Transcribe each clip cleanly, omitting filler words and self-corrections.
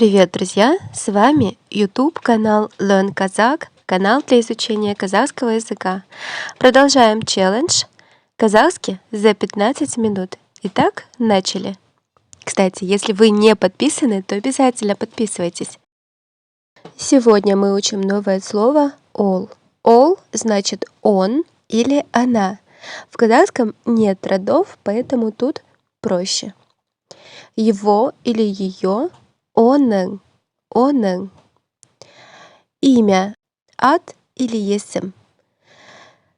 Привет, друзья! С вами YouTube канал Learn Kazakh, канал для изучения казахского языка. Продолжаем челлендж казахский за 15 минут. Итак, начали. Кстати, если вы не подписаны, то обязательно подписывайтесь. Сегодня мы учим новое слово all. All значит он или она. В казахском нет родов, поэтому тут проще. Его или ее оның. Имя ат или есім.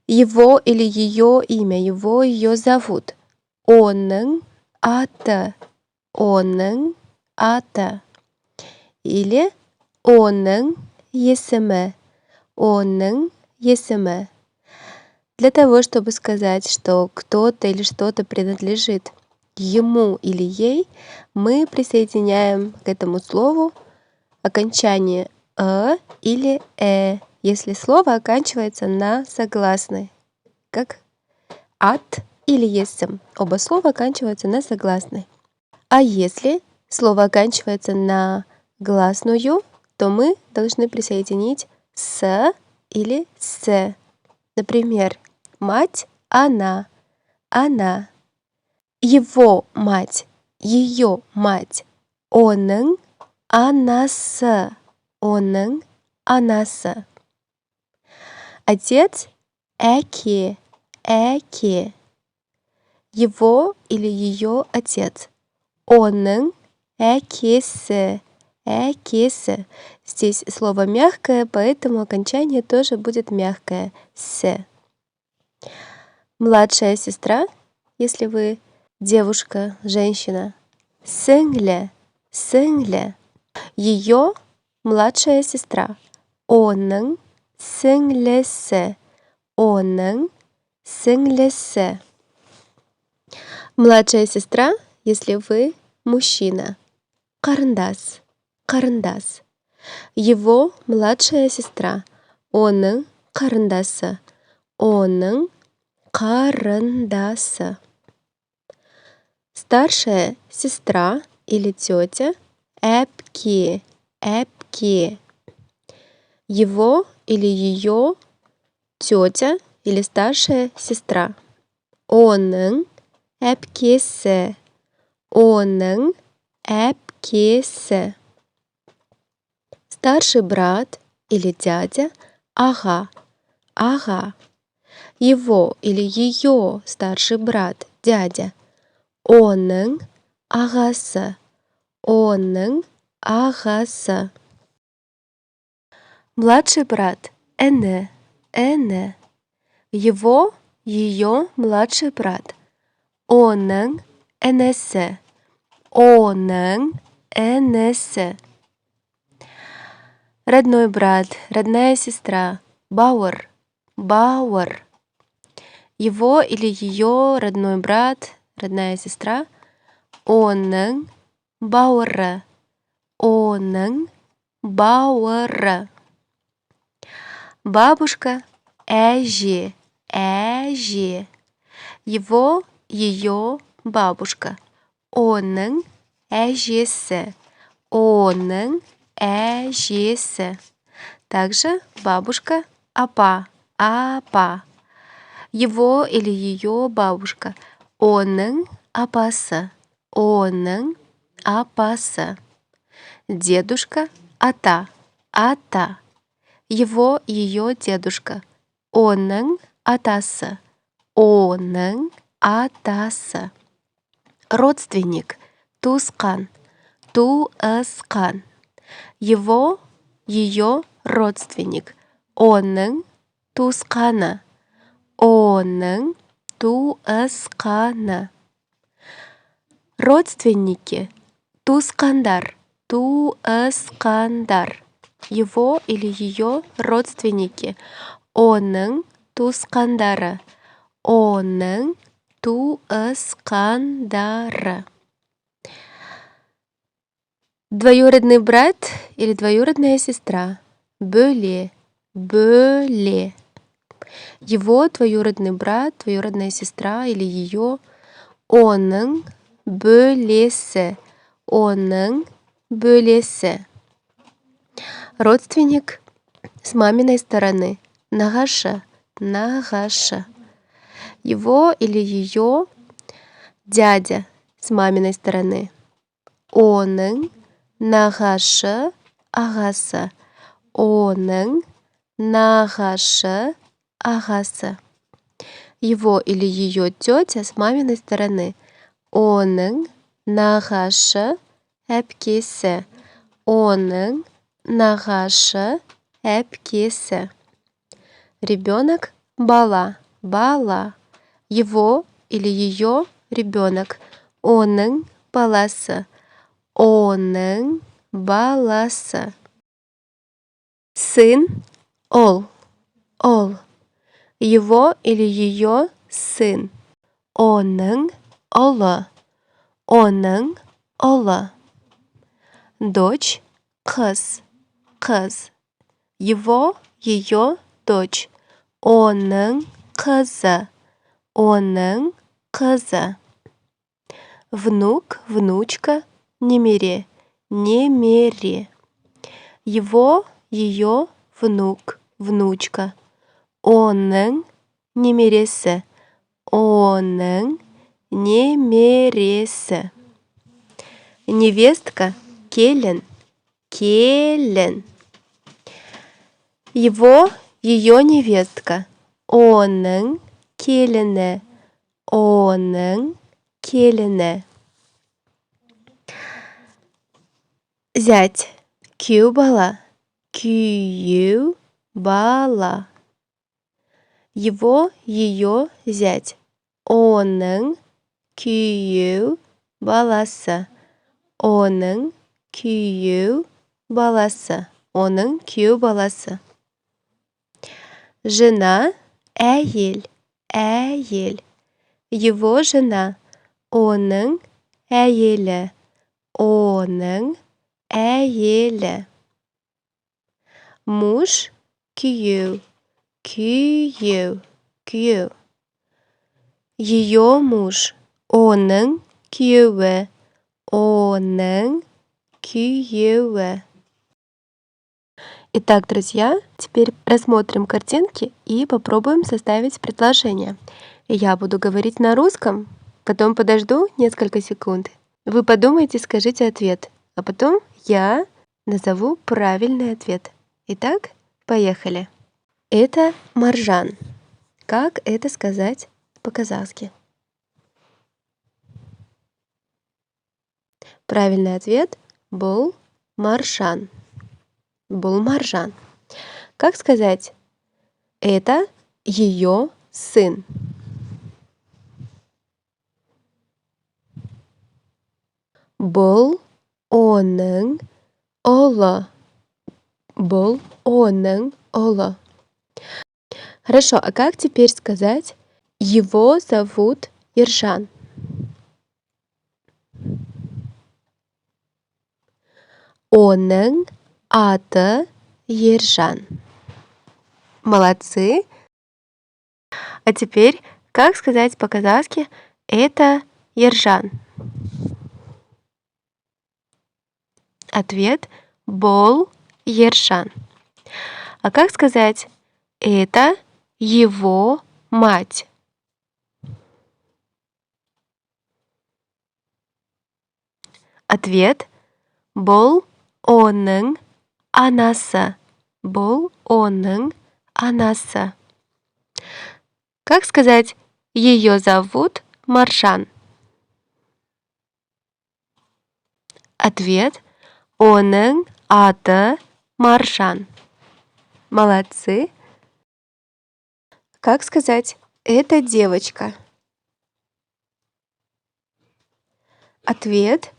Его или ее имя, его ее зовут. Оның аты. Или оның есімі. Для того, чтобы сказать, что кто-то или что-то принадлежит ему или ей, мы присоединяем к этому слову окончание или если слово оканчивается на согласной, как ат или есім. Оба слова оканчиваются на согласной. А если слово оканчивается на гласную, то мы должны присоединить с или с. Например, мать – она. Его мать, ее мать. Оның анасы. Отец – әке. Его или ее отец. Оның әкесі. Здесь слово мягкое, поэтому окончание тоже будет мягкое. С. Младшая сестра, если вы девушка, женщина. Сіңлі. Ее младшая сестра. Оның сіңлісі. Младшая сестра, если вы мужчина. Қарындас. Его младшая сестра. Оның қарындасы. Старшая сестра или тетя. Әпке. Его или ее тетя или старшая сестра. Оның әпкесі. Старший брат или дядя. Ага. Его или ее старший брат, дядя. Оның ағасы. Младший брат. Іні. Его, ее младший брат. Оның інісі. Родной брат, родная сестра. Бауыр. Его или ее родной брат, родная сестра. Оның бауыры. Бабушка. Әже. Его, ее бабушка. Оның әжесі. Также бабушка. Апа. Его или ее бабушка. Оның апасы. Дедушка. Ата. Его, ее дедушка. Оның атасы. Родственник. Туысқан. Его, ее родственник. Оның туысқаны. Родственники. Туысқандар. Его или ее родственники. Оның туысқандары. Двоюродный брат или двоюродная сестра. Бөле. Его двоюродный брат, двоюродная сестра или ее. Оның бөлесі. бөлесі. Родственник с маминой стороны. Нағашы, нағашы. Его или ее дядя с маминой стороны. Оның нағашы ағасы. Оның нағашы ағасы. Его или ее тетя с маминой стороны. Оның нағашы әпкесі. Оның нағашы әпкесі. Ребенок бала, бала. Его или ее ребенок. Оның баласы. Оның баласы. Сын ол, ол. Его или ее сын. Оның ұлы. Оның ұлы. Дочь қыз, қыз. Его, ее дочь. Оның қызы. Оның қызы. Внук, внучка, немере, немере. Его, ее внук, внучка. Оның немересі. Оның немересі. Невестка, келін, келін. Его, ее невестка. Оның келіні. Оның келіні. Зять, күйеу бала, күйеу бала. Его, ее зять. Оның күйеу баласы. Оның күйеу баласы. Оның күйеу баласы. Жена, әйел, әйел. Его жена. Оның әйелі. Оның әйелі. Муж, күйеу, күйеу, күйеу. Ее муж. Оның күйеуі. Оның күйеуі. Итак, друзья, теперь рассмотрим картинки и попробуем составить предложение. Я буду говорить на русском, потом подожду несколько секунд. Вы подумайте, скажите ответ, а потом я назову правильный ответ. Итак, поехали. Это маржан. Как это сказать по-казахски? Правильный ответ был маржан. Был маржан. Как сказать? Это ее сын. Бұл оның ұлы. Бұл оның ұлы. Хорошо, а как теперь сказать? Его зовут Ержан. Оның аты Ержан. Молодцы. А теперь, как сказать по-казахски? Это Ержан. Ответ бол Ержан. А как сказать? Это его мать. Ответ бол оның анасы. Бол оның анасы. Как сказать? Ее зовут Маржан. Ответ оның аты Маржан. Молодцы. Как сказать? Это девочка. Ответ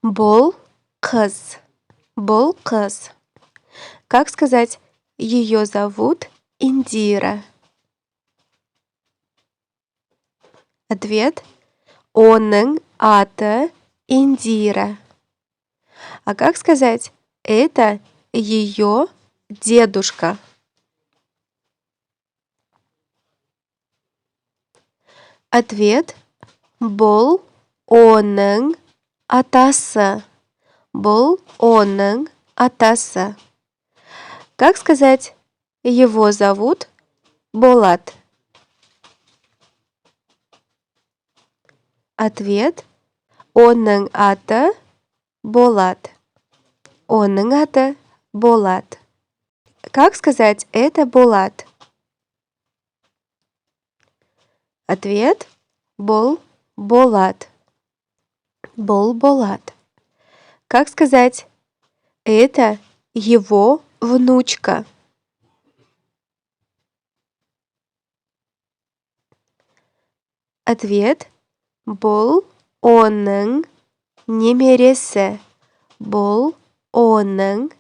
бұл қыз. Бұл қыз. Как сказать? Ее зовут Индира. Ответ оның аты Индира. А как сказать? Это ее дедушка. Ответ бұл оның атасы. Бұл оның атасы. Как сказать «его зовут Болат»? Ответ «оның аты Болат». Оның аты Болат. Как сказать «это Болат»? Ответ «бұл Болат». Бұл Болат. Как сказать «это его внучка»? Ответ «бұл оның немересі». Бұл оның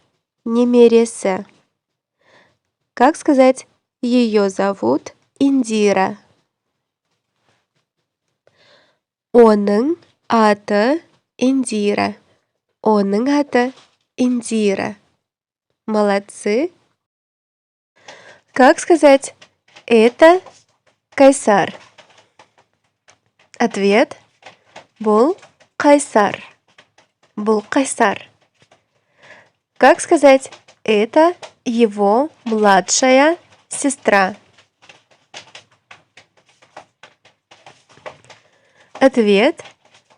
немересі. Как сказать «ее зовут Индира»? Оның аты Индира. Оның аты Индира. Молодцы. Как сказать «это Кайсар»? Ответ «бұл Кайсар». Бұл Кайсар. Как сказать «это его младшая сестра»? Ответ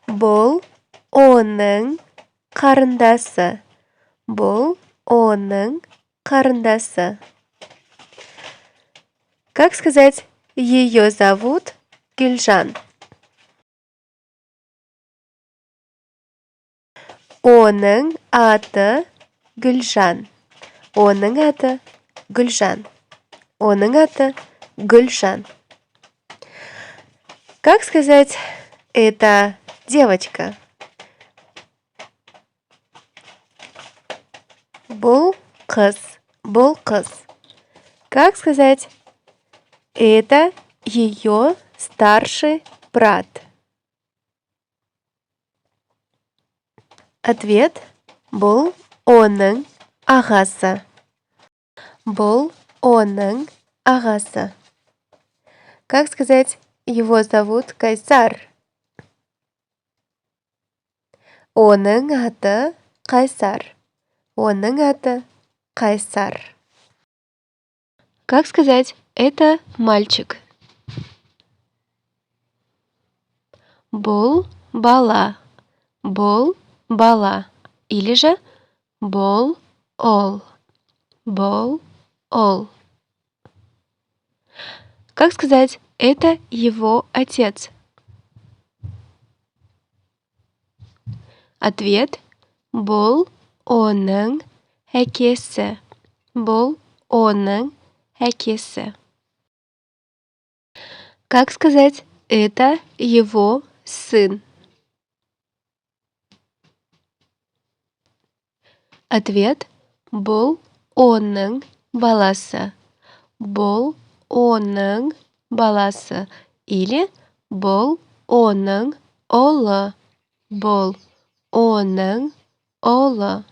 «бұл оның қарындасы». Бұл оның қарындасы. Как сказать «ее зовут Гюльжан»? Оның аты Гүлжан. Оның аты Гүлжан. Оның аты Гүлжан. Как сказать «это девочка»? Бұл қыз. Бұл қыз. Как сказать «это ее старший брат»? Ответ бұл оның ағасы. Бұл оның ағасы. Как сказать «его зовут Кайсар»? Оның аты Кайсар. Оның аты Кайсар. Как сказать «это мальчик»? Бұл бала. Бұл бала. Или же бұл ол. Бұл ол. Как сказать «это его отец»? Ответ бұл оның әкесі. Бұл оның әкесі. Как сказать «это его сын»? Ответ бұл оның баласы. Бұл оның баласы. Или бұл оның ұлы. Бұл оның ұлы.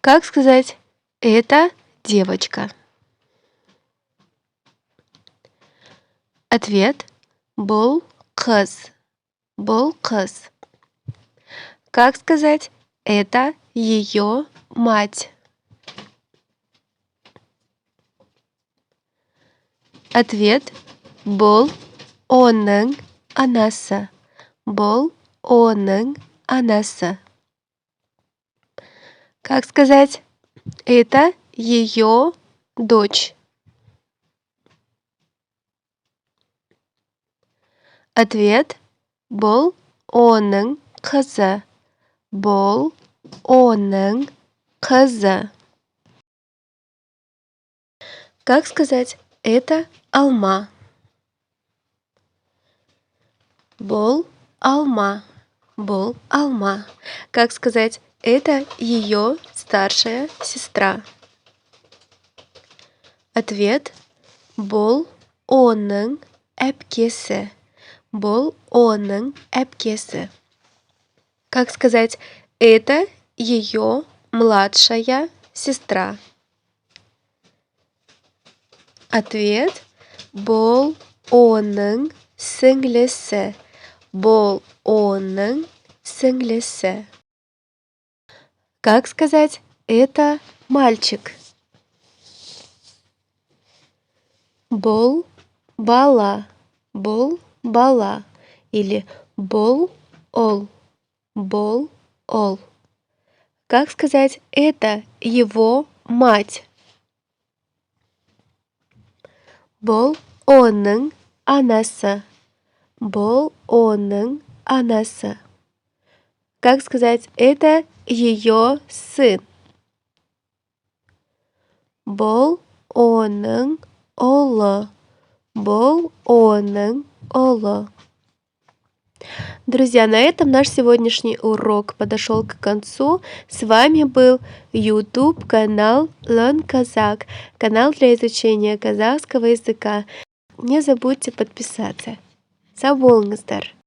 Как сказать «это девочка»? Ответ бұл қыз. Бұл қыз. Как сказать «это ее мать»? Ответ бұл оның анасы. Бұл оның анасы. Как сказать «это ее дочь»? Ответ бұл оның қызы. Бұл оның қызы. Как сказать «это алма»? Бұл алма. Бұл алма. Как сказать «это ее старшая сестра»? Ответ бұл оның әпкесі. Бұл оның әпкесі. Как сказать «это ее младшая сестра»? Ответ бұл оның сіңлісі. Бұл оның сіңлісі. Как сказать «это мальчик»? Бұл бала, бұл бала. Или бұл ол, бұл ол. Как сказать «это его мать»? Бұл оның анасы, бұл оның анасы. Как сказать «это ее сын»? Бұл оның ұлы, бұл оның ұлы. Друзья, на этом наш сегодняшний урок подошел к концу. С вами был YouTube канал Learn Kazakh, канал для изучения казахского языка. Не забудьте подписаться. Сау болыңыздар!